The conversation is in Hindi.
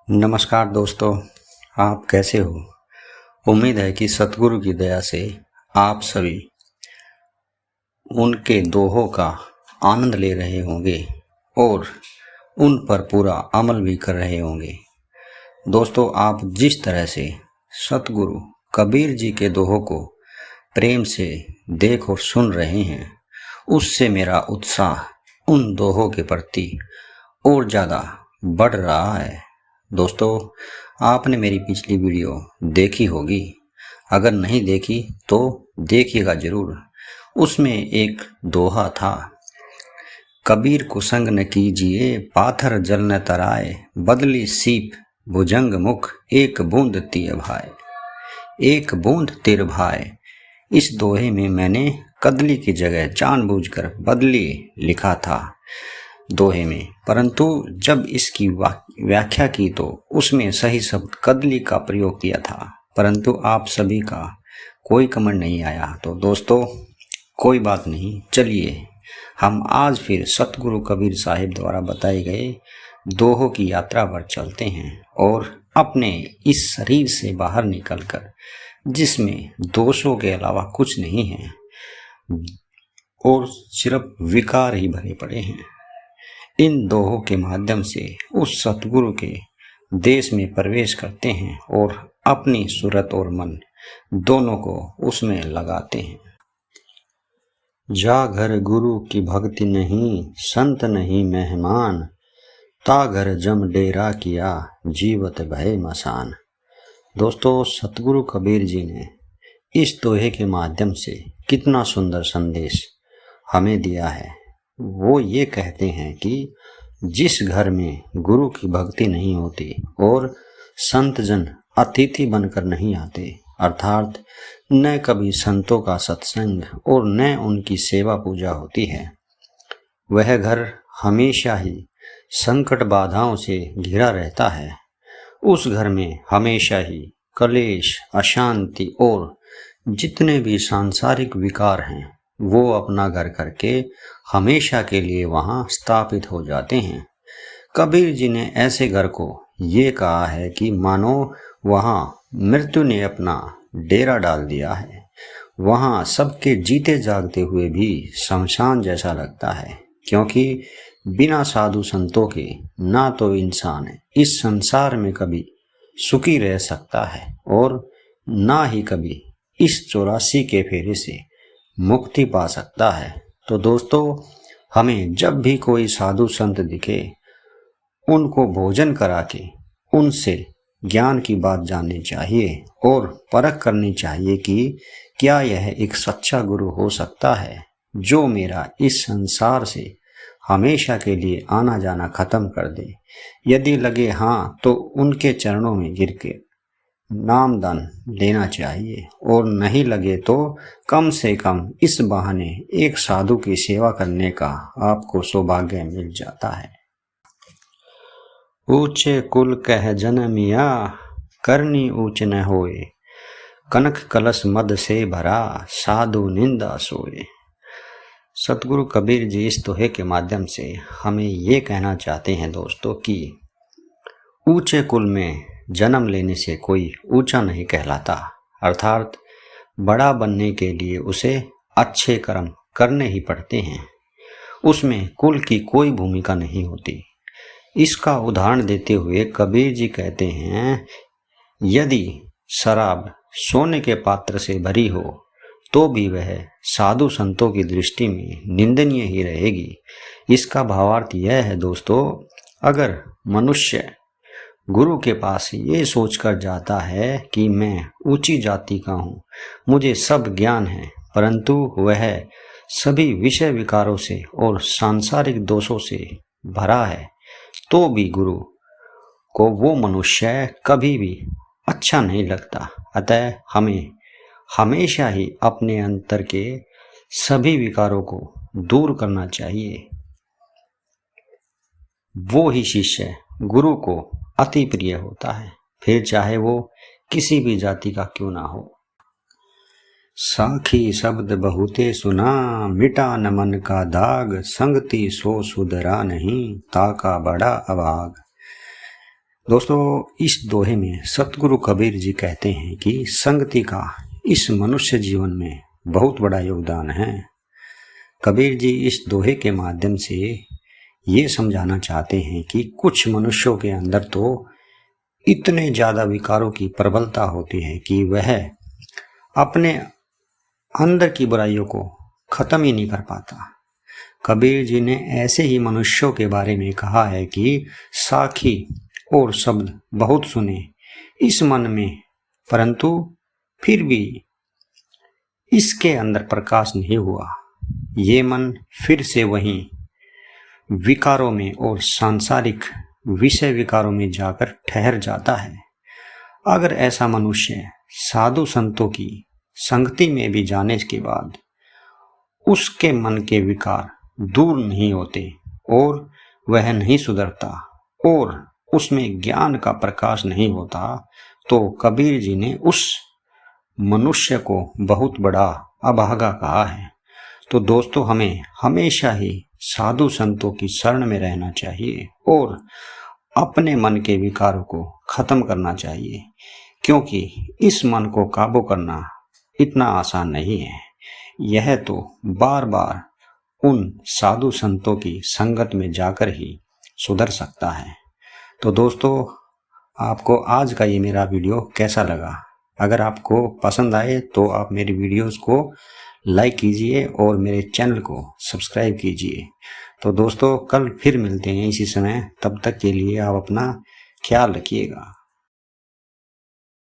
नमस्कार दोस्तों, आप कैसे हो। उम्मीद है कि सतगुरु की दया से आप सभी उनके दोहों का आनंद ले रहे होंगे और उन पर पूरा अमल भी कर रहे होंगे। दोस्तों, आप जिस तरह से सतगुरु कबीर जी के दोहों को प्रेम से देख और सुन रहे हैं, उससे मेरा उत्साह उन दोहों के प्रति और ज़्यादा बढ़ रहा है। दोस्तों, आपने मेरी पिछली वीडियो देखी होगी, अगर नहीं देखी तो देखिएगा ज़रूर। उसमें एक दोहा था, कबीर कुसंग न कीजिए पाथर जल न तराए, बदली सीप भुजंग मुख एक बूंद तिय भाए। एक बूंद तिर भाए, इस दोहे में मैंने कदली की जगह जानबूझकर बदली लिखा था दोहे में, परंतु जब इसकी व्याख्या की तो उसमें सही शब्द कदली का प्रयोग किया था, परंतु आप सभी का कोई कमेंट नहीं आया। तो दोस्तों, कोई बात नहीं, चलिए हम आज फिर सतगुरु कबीर साहिब द्वारा बताए गए दोहों की यात्रा पर चलते हैं और अपने इस शरीर से बाहर निकलकर, जिसमें दोषों के अलावा कुछ नहीं है और सिर्फ विकार ही भरे पड़े हैं, इन दोहों के माध्यम से उस सतगुरु के देश में प्रवेश करते हैं और अपनी सूरत और मन दोनों को उसमें लगाते हैं। जा घर गुरु की भक्ति नहीं, संत नहीं मेहमान, ता घर जम डेरा किया, जीवत भय मसान। दोस्तों, सतगुरु कबीर जी ने इस दोहे के माध्यम से कितना सुंदर संदेश हमें दिया है। वो ये कहते हैं कि जिस घर में गुरु की भक्ति नहीं होती और संत जन अतिथि बनकर नहीं आते, अर्थात न कभी संतों का सत्संग और न उनकी सेवा पूजा होती है, वह घर हमेशा ही संकट बाधाओं से घिरा रहता है। उस घर में हमेशा ही कलेश, अशांति और जितने भी सांसारिक विकार हैं, वो अपना घर करके हमेशा के लिए वहां स्थापित हो जाते हैं। कबीर जी ने ऐसे घर को ये कहा है कि मानो वहां मृत्यु ने अपना डेरा डाल दिया है। वहां सबके जीते जागते हुए भी शमशान जैसा लगता है, क्योंकि बिना साधु संतों के ना तो इंसान इस संसार में कभी सुखी रह सकता है और ना ही कभी इस 84 के फेरे से मुक्ति पा सकता है। तो दोस्तों, हमें जब भी कोई साधु संत दिखे, उनको भोजन करा के उनसे ज्ञान की बात जाननी चाहिए और परख करनी चाहिए कि क्या यह एक सच्चा गुरु हो सकता है जो मेरा इस संसार से हमेशा के लिए आना जाना खत्म कर दे। यदि लगे हाँ, तो उनके चरणों में गिर के नामदान लेना चाहिए, और नहीं लगे तो कम से कम इस बहाने एक साधु की सेवा करने का आपको सौभाग्य मिल जाता है। ऊंचे कुल कह जनमिया, करनी ऊंच न होए, कनक कलश मद से भरा, साधु निंदा सोए। सतगुरु कबीर जी इस दोहे के माध्यम से हमें ये कहना चाहते हैं दोस्तों कि ऊंचे कुल में जन्म लेने से कोई ऊंचा नहीं कहलाता, अर्थात बड़ा बनने के लिए उसे अच्छे कर्म करने ही पड़ते हैं। उसमें कुल की कोई भूमिका नहीं होती। इसका उदाहरण देते हुए कबीर जी कहते हैं, यदि शराब सोने के पात्र से भरी हो तो भी वह साधु संतों की दृष्टि में निंदनीय ही रहेगी। इसका भावार्थ यह है दोस्तों, अगर मनुष्य गुरु के पास ये सोचकर जाता है कि मैं ऊंची जाति का हूँ, मुझे सब ज्ञान है, परंतु वह सभी विषय विकारों से और सांसारिक दोषों से भरा है, तो भी गुरु को वो मनुष्य कभी भी अच्छा नहीं लगता। अतः हमें हमेशा ही अपने अंतर के सभी विकारों को दूर करना चाहिए। वो ही शिष्य गुरु को अति प्रिय होता है, फिर चाहे वो किसी भी जाति का क्यों ना हो। साखी शब्द बहुते सुना, मिटा न मन का दाग, संगति सो सुधरा नहीं, ताका बड़ा अभाग। दोस्तों, इस दोहे में सतगुरु कबीर जी कहते हैं कि संगति का इस मनुष्य जीवन में बहुत बड़ा योगदान है। कबीर जी इस दोहे के माध्यम से ये समझाना चाहते हैं कि कुछ मनुष्यों के अंदर तो इतने ज़्यादा विकारों की प्रबलता होती है कि वह अपने अंदर की बुराइयों को ख़त्म ही नहीं कर पाता। कबीर जी ने ऐसे ही मनुष्यों के बारे में कहा है कि साखी और शब्द बहुत सुने इस मन में, परंतु फिर भी इसके अंदर प्रकाश नहीं हुआ। ये मन फिर से वहीं विकारों में और सांसारिक विषय विकारों में जाकर ठहर जाता है। अगर ऐसा मनुष्य साधु संतों की संगति में भी जाने के बाद उसके मन के विकार दूर नहीं होते और वह नहीं सुधरता और उसमें ज्ञान का प्रकाश नहीं होता, तो कबीर जी ने उस मनुष्य को बहुत बड़ा अभागा कहा है। तो दोस्तों, हमें हमेशा ही साधु संतों की शरण में रहना चाहिए और अपने मन के विकारों को खत्म करना चाहिए, क्योंकि इस मन को काबू करना इतना आसान नहीं है। यह तो बार बार उन साधु संतों की संगत में जाकर ही सुधर सकता है। तो दोस्तों, आपको आज का ये मेरा वीडियो कैसा लगा? अगर आपको पसंद आए तो आप मेरी वीडियोस को लाइक कीजिए और मेरे चैनल को सब्सक्राइब कीजिए। तो दोस्तों, कल फिर मिलते हैं इसी समय। तब तक के लिए आप अपना ख्याल रखिएगा।